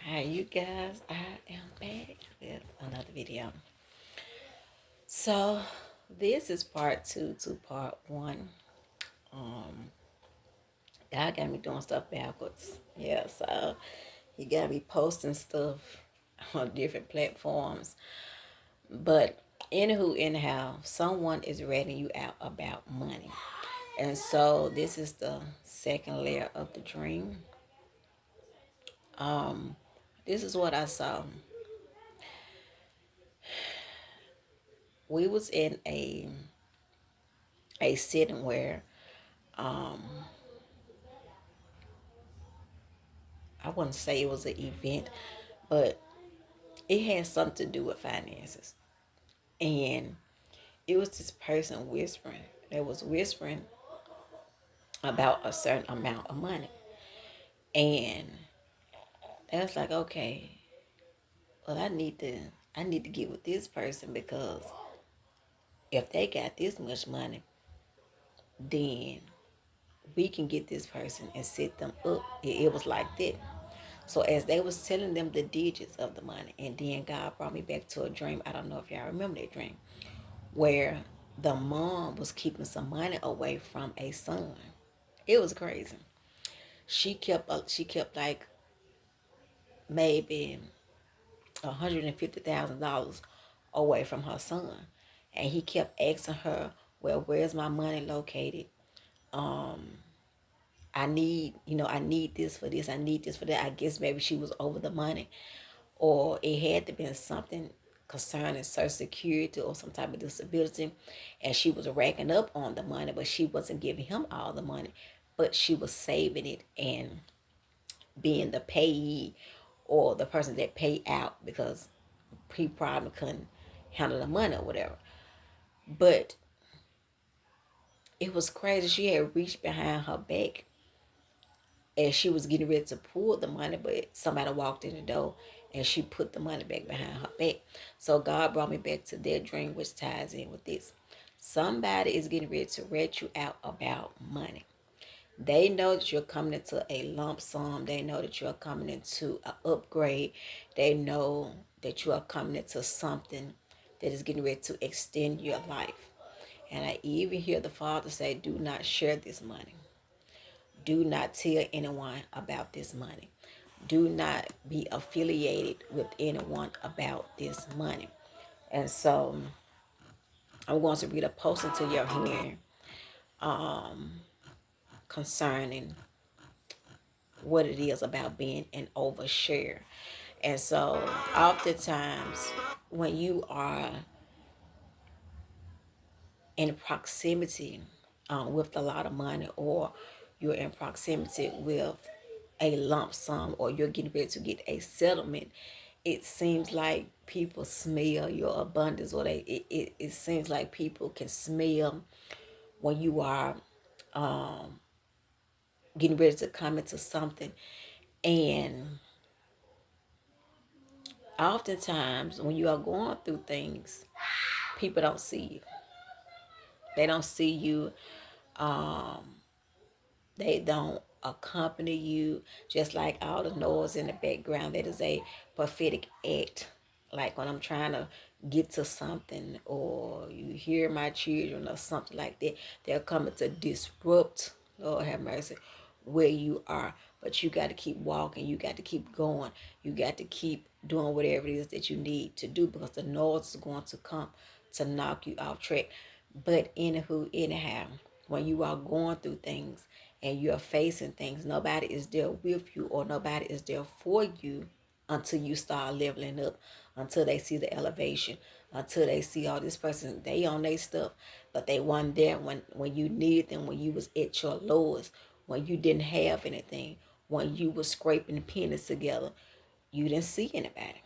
Hi, you guys. I am back with another video. So, this is part two to part one. Um, God got me doing stuff backwards. Yeah, so He got me posting stuff on different platforms. But anyhow, someone is ratting you out about money. And so, this is the second layer of the dream. Um, this is what I saw. We was in a setting where um I wouldn't say it was an event, but it had something to do with finances. And it was this person whispering. They was whispering about a certain amount of money. And I was like, okay, well I need to get with this person because if they got this much money, then we can get this person and set them up. It was like that. So as they was telling them the digits of the money, and then God brought me back to a dream. I don't know if y'all remember that dream, where the mom was keeping some money away from a son. It was crazy. She kept like maybe $150,000 away from her son, and he kept asking her, "Well, where's my money located? Um, I need this for this. I need this for that." I guess maybe she was over the money, or it had to be something concerning Social Security or some type of disability, and she was racking up on the money, but she wasn't giving him all the money, but she was saving it and being the payee or the person that paid out because he probably couldn't handle the money or whatever. But it was crazy. She had reached behind her back as she was getting ready to pull the money, but somebody walked in the door and she put the money back behind her back. So God brought me back to their dream, which ties in with this. Somebody is getting ready to rat you out about money. They know that you're coming into a lump sum. They know that you're coming into an upgrade. They know that you are coming into something that is getting ready to extend your life. And I even hear the Father say, do not share this money. Do not tell anyone about this money. Do not be affiliated with anyone about this money. And so I'm going to read a post into your hearing concerning what it is about being an overshare. And so oftentimes when you are in proximity with a lot of money, or you're in proximity with a lump sum, or you're getting ready to get a settlement, it seems like people smell your abundance, or it seems like people can smell when you are getting ready to come into something. And oftentimes when you are going through things, people don't see you. They don't see you. They don't accompany you. Just like all the noise in the background, that is a prophetic act. Like when I'm trying to get to something, or you hear my children or something like that, they're coming to disrupt, Lord have mercy, where you are. But you got to keep walking. You got to keep going. You got to keep doing whatever it is that you need to do, because the noise is going to come to knock you off track. But anyhow, when you are going through things and you're facing things, nobody is there with you, or nobody is there for you until you start leveling up, until they see the elevation, until they see all this person, they on their stuff, but they weren't there when you needed them, when you was at your lowest, when you didn't have anything, when you was scraping pennies together. You didn't see anybody.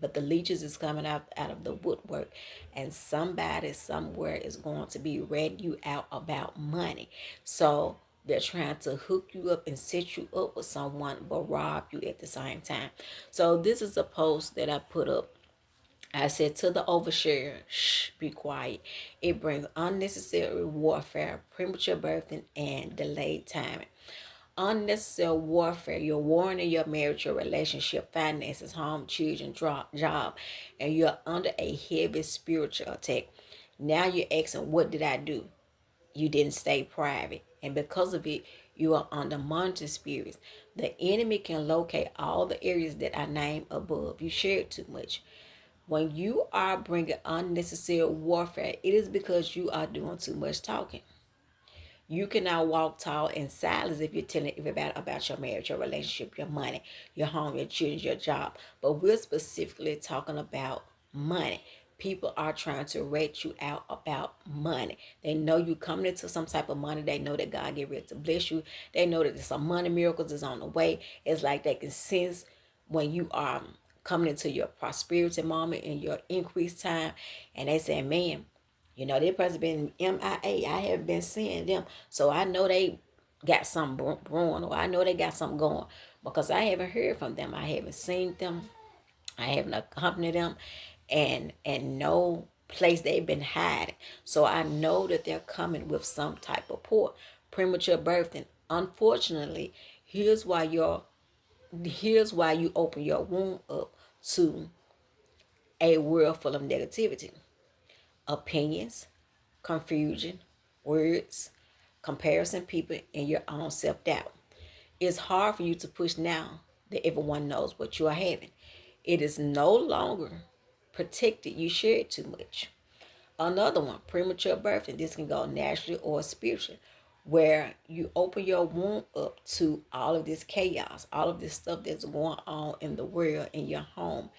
But the leeches is coming out of the woodwork, and somebody somewhere is going to be ratting you out about money. So they're trying to hook you up and set you up with someone, but rob you at the same time. So this is a post that I put up. I said, to the overshare, shh, be quiet. It brings unnecessary warfare, premature birthing, and delayed timing. Unnecessary warfare. You're warring in your marriage, your relationship, finances, home, children, job, and you're under a heavy spiritual attack. Now you're asking, what did I do? You didn't stay private. And because of it, you are under monitoring spirits. The enemy can locate all the areas that I named above. You shared too much. When you are bringing unnecessary warfare, it is because you are doing too much talking. You cannot walk tall in silence if you're telling everybody about your marriage, your relationship, your money, your home, your children, your job. But we're specifically talking about money. People are trying to rate you out about money. They know you coming into some type of money. They know that God get ready to bless you. They know that some money miracles is on the way. It's like they can sense when you are coming into your prosperity moment and your increased time. And they say, man, you know, they person been MIA. I haven't been seeing them. So I know they got something brewing, or I know they got something going, because I haven't heard from them. I haven't seen them. I haven't accompanied them, and no place they've been hiding. So I know that they're coming with some type of port. Premature birthing. Unfortunately, here's why you open your womb up to a world full of negativity, opinions, confusion, words, comparison people, and your own self-doubt. It's hard for you to push now that everyone knows what you are having. It is no longer protected. You share it too much. Another one, premature birth, and this can go naturally or spiritually, where you open your womb up to all of this chaos, all of this stuff that's going on in the world, in your home.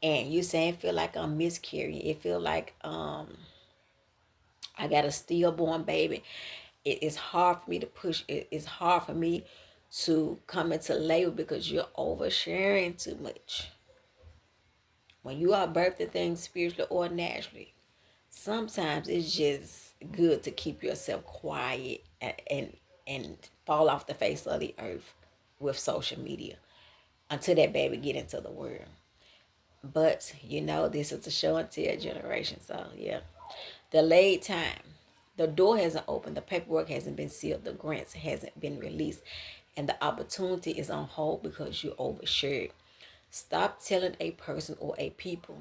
And you saying, feel like I'm miscarrying. It feel like I got a stillborn baby. It is hard for me to push. It's hard for me to come into labor because you're oversharing too much. When you are birthing things spiritually or naturally, sometimes it's just good to keep yourself quiet and fall off the face of the earth with social media until that baby get into the world. But you know, this is a show and tell generation, so yeah. Delayed time. The door hasn't opened, the paperwork hasn't been sealed, the grants hasn't been released, and the opportunity is on hold because you overshared. Stop telling a person or a people,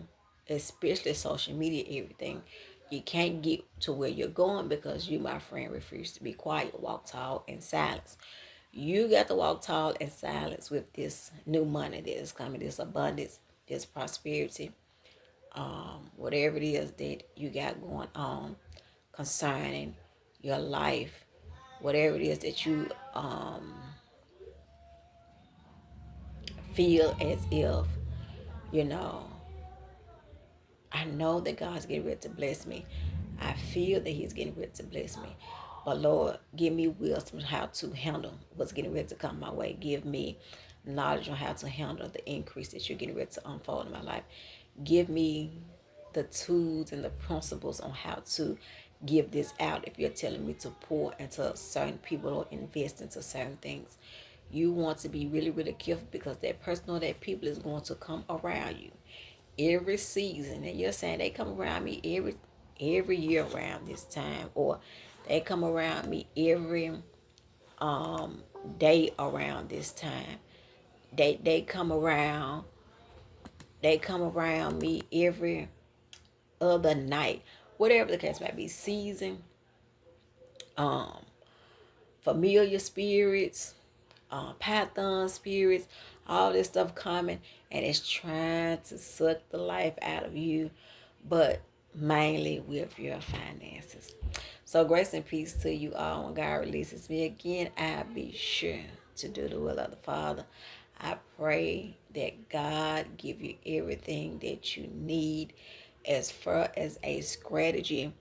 especially social media, everything. You can't get to where you're going because you, my friend, refuse to be quiet, walk tall in silence. You got to walk tall in silence with this new money that is coming, this abundance, this prosperity, whatever it is that you got going on concerning your life, whatever it is that you feel as if, you know, I know that God's getting ready to bless me. I feel that He's getting ready to bless me. But Lord, give me wisdom how to handle what's getting ready to come my way. Give me knowledge on how to handle the increase that you're getting ready to unfold in my life. Give me the tools and the principles on how to give this out if you're telling me to pour into certain people or invest into certain things. You want to be really, really careful because that person or that people is going to come around you every season. And you're saying they come around me every year around this time, or they come around me every day around this time. They come around me every other night. Whatever the case might be, season, um, familiar spirits, python spirits, all this stuff coming, and it's trying to suck the life out of you, but mainly with your finances. So grace and peace to you all. When God releases me again, I'll be sure to do the will of the Father. I pray that God give you everything that you need as far as a strategy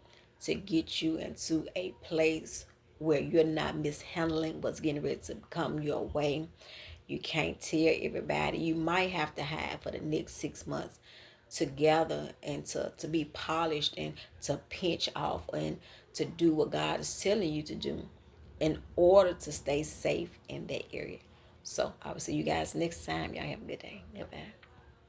to get you into a place where you're not mishandling what's getting ready to come your way. You can't tell everybody. You might have to have for the next 6 months together and to be polished and to pinch off and to do what God is telling you to do in order to stay safe in that area. So I will see you guys next time. Y'all have a good day. Bye-bye.